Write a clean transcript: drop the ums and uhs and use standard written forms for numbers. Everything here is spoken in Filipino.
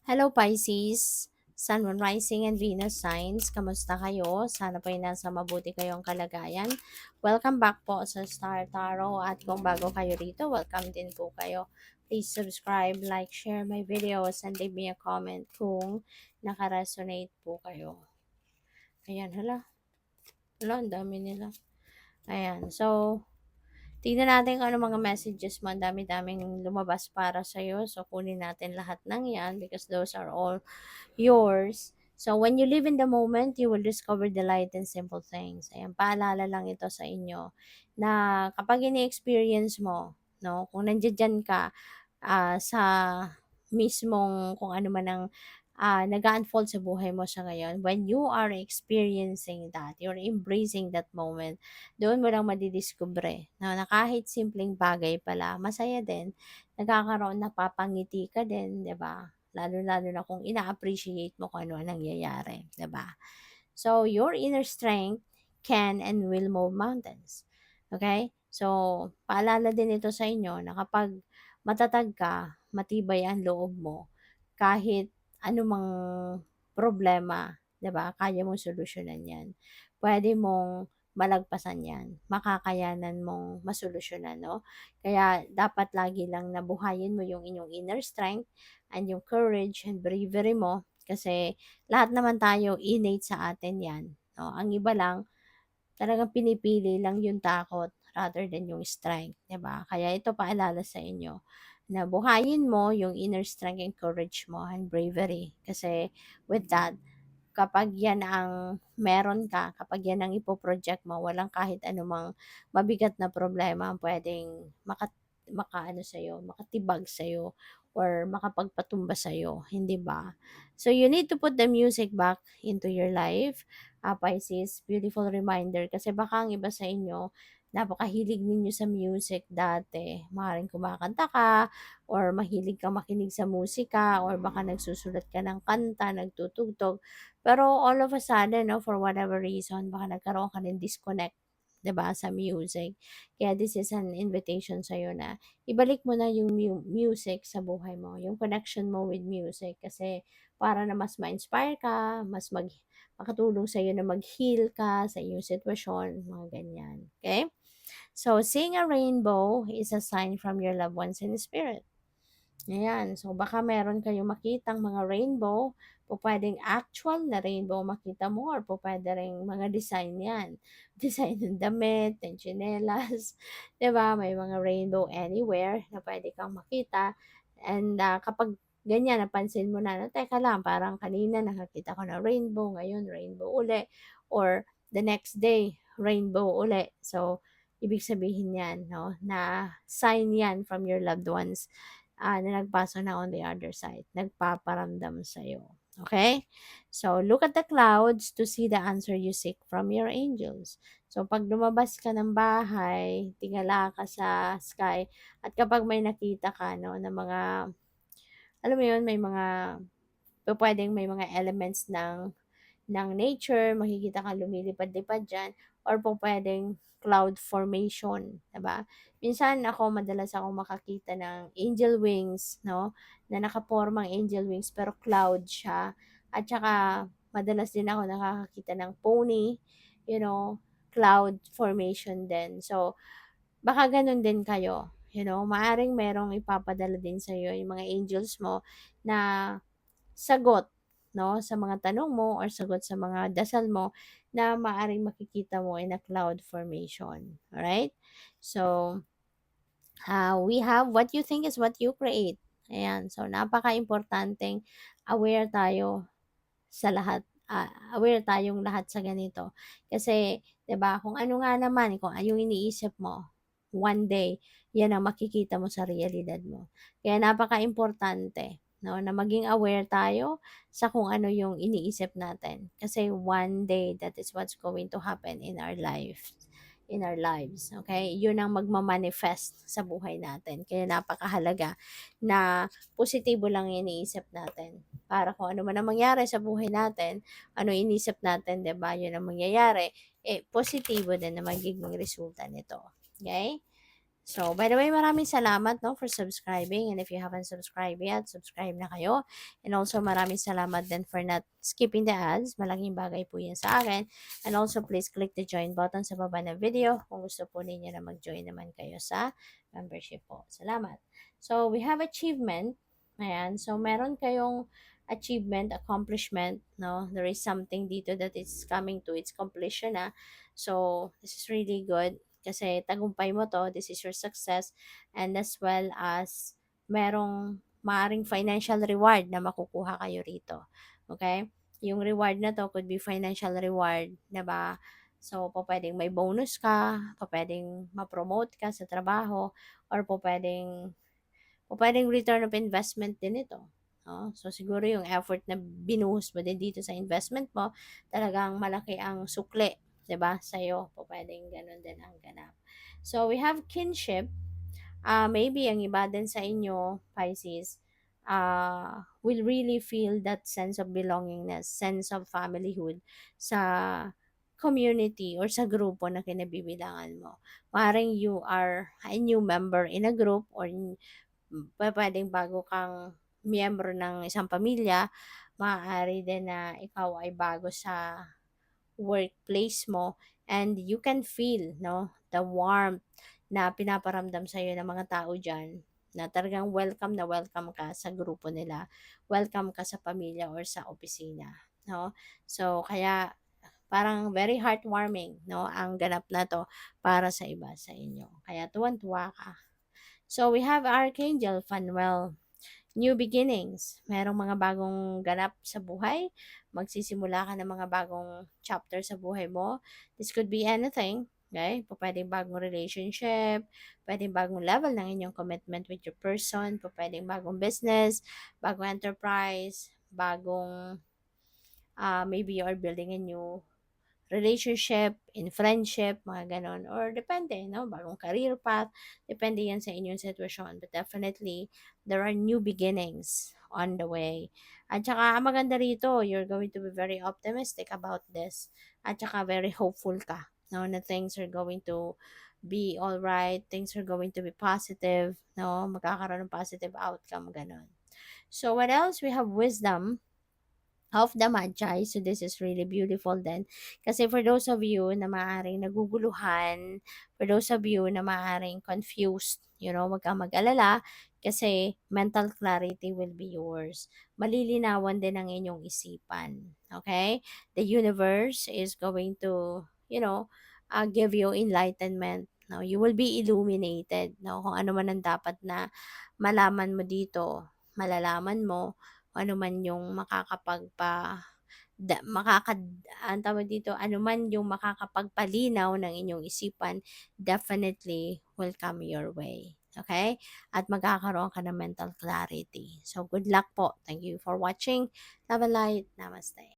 Hello Pisces, Sun, Moon, Rising, and Venus signs. Kamusta kayo? Sana po ay nasa mabuti kayong kalagayan. Welcome back po sa Star Tarot at kung bago kayo rito, welcome din po kayo. Please subscribe, like, share my videos, and leave me a comment kung nakaresonate po kayo. Ayan, ang dami nila. Ayan, so, tingnan natin kung ano mga messages mo. Ang dami-daming lumabas para sa'yo. So, kunin natin lahat ng yan because those are all yours. So, when you live in the moment, you will discover the light in simple things. Ayan, paalala lang ito sa inyo na kapag ini-experience mo, no, kung nandiyan ka sa mismong kung ano man ang nag-unfold sa buhay mo sa ngayon, when you are experiencing that, you're embracing that moment, doon mo lang madidiscover na kahit simpleng bagay pala, masaya din, nagkakaroon, napapangiti ka din, di ba? Lalo-lalo na kung ina-appreciate mo kung ano ang nangyayari, 'di ba? So, your inner strength can and will move mountains. Okay? So, paalala din ito sa inyo na kapag matatag ka, matibay ang loob mo, kahit anumang problema, 'di ba? Kaya mong solusyonan 'yan. Pwede mong malagpasan 'yan. Makakayanan mong masolusyonan, no? Kaya dapat lagi lang nabuhayin mo yung inyong inner strength and yung courage and bravery mo kasi lahat naman tayo innate sa atin 'yan, no? Ang iba lang talagang pinipili lang yung takot rather than yung strength, 'di ba? Kaya ito paalala sa inyo na buhayin mo yung inner strength and courage mo and bravery kasi with that kapag yan ang meron ka, kapag yan ang ipo-project mo, walang kahit anumang mabigat na problema ang puwedeng makaano sa'yo, makatibag sa'yo or makapagpatumba sa'yo, hindi ba? So, you need to put the music back into your life. Pisces, beautiful reminder kasi baka ang iba sa inyo, napakahilig ninyo sa music dati. Maaaring kumakanta ka or mahilig kang makinig sa musika or baka nagsusulat ka ng kanta, nagtutugtog. Pero all of a sudden 'no, for whatever reason baka nagkaroon ka ng disconnect, 'di ba, sa music. Kaya this is an invitation sa'yo na ibalik mo na yung music sa buhay mo, yung connection mo with music kasi para na mas ma-inspire ka, makatulong sa'yo na mag-heal ka sa iyong sitwasyon, mga ganyan, okay. So, seeing a rainbow is a sign from your loved ones in spirit. Ayan, so baka meron kayong makitang mga rainbow, pupuwedeng actual na rainbow makita mo or pupuwede ring mga design 'yan. Design ng damit, ng tsinelas, 'di ba? May mga rainbow anywhere na puwede kang makita and, kapag ganyan napansin mo na, "Teka lang, parang kanina nakakita ko ng rainbow, ngayon rainbow uli," or the next day rainbow uli. So, ibig sabihin 'yan 'no, na sign 'yan from your loved ones na nagpasa na on the other side, nagpaparamdam sa'yo. Okay? So, look at the clouds to see the answer you seek from your angels. So, pag lumabas ka ng bahay, tingala ka sa sky, at kapag may nakita ka, no, na mga, alam mo yun, may mga, pwedeng may mga elements ng nature, makikita kang lumilipad-lipad diyan or po puwedeng cloud formation, 'di ba? Minsan madalas akong makakita ng angel wings 'no, na nakapormang angel wings pero cloud siya at saka madalas din ako nakakakita ng pony, you know, cloud formation din. So, baka gano'n din kayo, you know, maaaring merong ipapadala din sa'yo yung mga angels mo na sagot 'no, sa mga tanong mo or sagot sa mga dasal mo na maaaring makikita mo in a cloud formation, alright? So, we have what you think is what you create. Ayan, so napakaimportanteng aware tayo sa lahat, aware tayong lahat sa ganito. Kasi 'di ba, kung ano nga naman, kung yung iniisip mo, one day, yan ang makikita mo sa realidad mo. Kaya napakaimportante 'no, na maging aware tayo sa kung ano yung iniisip natin. Kasi one day, that is what's going to happen in our lives, okay? Yun ang magma-manifest sa buhay natin. Kaya napakahalaga na positibo lang yung iniisip natin. Para kung ano man ang mangyari sa buhay natin, ano inisip natin, 'di ba? 'Yun ang mangyayari, positibo din na magiging resulta nito. Okay? So, by the way, maraming salamat no for subscribing, and if you haven't subscribed yet, subscribe na kayo. And also maraming salamat din for not skipping the ads. Malaking bagay po 'yan sa akin. And also please click the join button sa baba ng video kung gusto po ninyo na mag-join naman kayo sa membership po. Salamat. So, we have achievement. Ayan. So, meron kayong achievement, accomplishment, no? There is something dito that is coming to its completion, ah. So, this is really good kasi tagumpay mo to, this is your success, and as well as merong maaring financial reward na makukuha kayo rito. Okay? Yung reward na to could be financial reward, 'di ba? So, po pwedeng may bonus ka, po pwedeng ma-promote ka sa trabaho, or po pwedeng return of investment din ito. No? So, siguro yung effort na binuhos mo din dito sa investment mo, talagang malaki ang sukle, 'di ba? Sa'yo, po pwedeng ganun din ang ganap. So, we have kinship. Maybe ang iba din sa inyo, Pisces, will really feel that sense of belongingness, sense of familyhood sa community or sa grupo na kinabibilangan mo. Maring you are a new member in a group, or puwedeng bago kang miyembro ng isang pamilya, maaari din na ikaw ay bago sa workplace mo, and you can feel, no, the warmth na pinaparamdam sa'yo ng mga tao diyan, na talagang welcome na welcome ka sa grupo nila, welcome ka sa pamilya or sa opisina, no? So, kaya parang very heartwarming, no, ang ganap na 'to para sa iba sa inyo. Kaya tuwang-tuwa ka. So, we have Archangel Phanuel. New beginnings. Merong mga bagong ganap sa buhay. Magsisimula ka ng mga bagong chapter sa buhay mo. This could be anything. Okay? Pwedeng bagong relationship, pwedeng bagong level ng inyong commitment with your person, pwedeng bagong business, bagong enterprise, bagong, maybe you are building a new relationship, in friendship, mga ganon. Or depende, no? Bagong career path. Depende yan sa inyong sitwasyon. But definitely, there are new beginnings on the way. At saka, ang maganda rito, you're going to be very optimistic about this. At saka, very hopeful ka, no? Na things are going to be alright. Things are going to be positive, no? Magkakaroon ng positive outcome, ganon. So, what else? We have wisdom of the Magi. So, this is really beautiful then. Kasi for those of you na maaaring naguguluhan, for those of you na maaaring confused, wag kang mag-alala kasi mental clarity will be yours. Malilinawan din ang inyong isipan. Okay? The universe is going to, give you enlightenment. No, you will be illuminated. No, kung ano man ang dapat na malaman mo dito, malalaman mo ano man yung makakapagpa da makakad ang tawag dito, ano man yung makakapagpalinaw ng inyong isipan, definitely will come your way. Okay? At magkakaroon ka ng mental clarity. So, good luck po. Thank you for watching. Love and light. Namaste.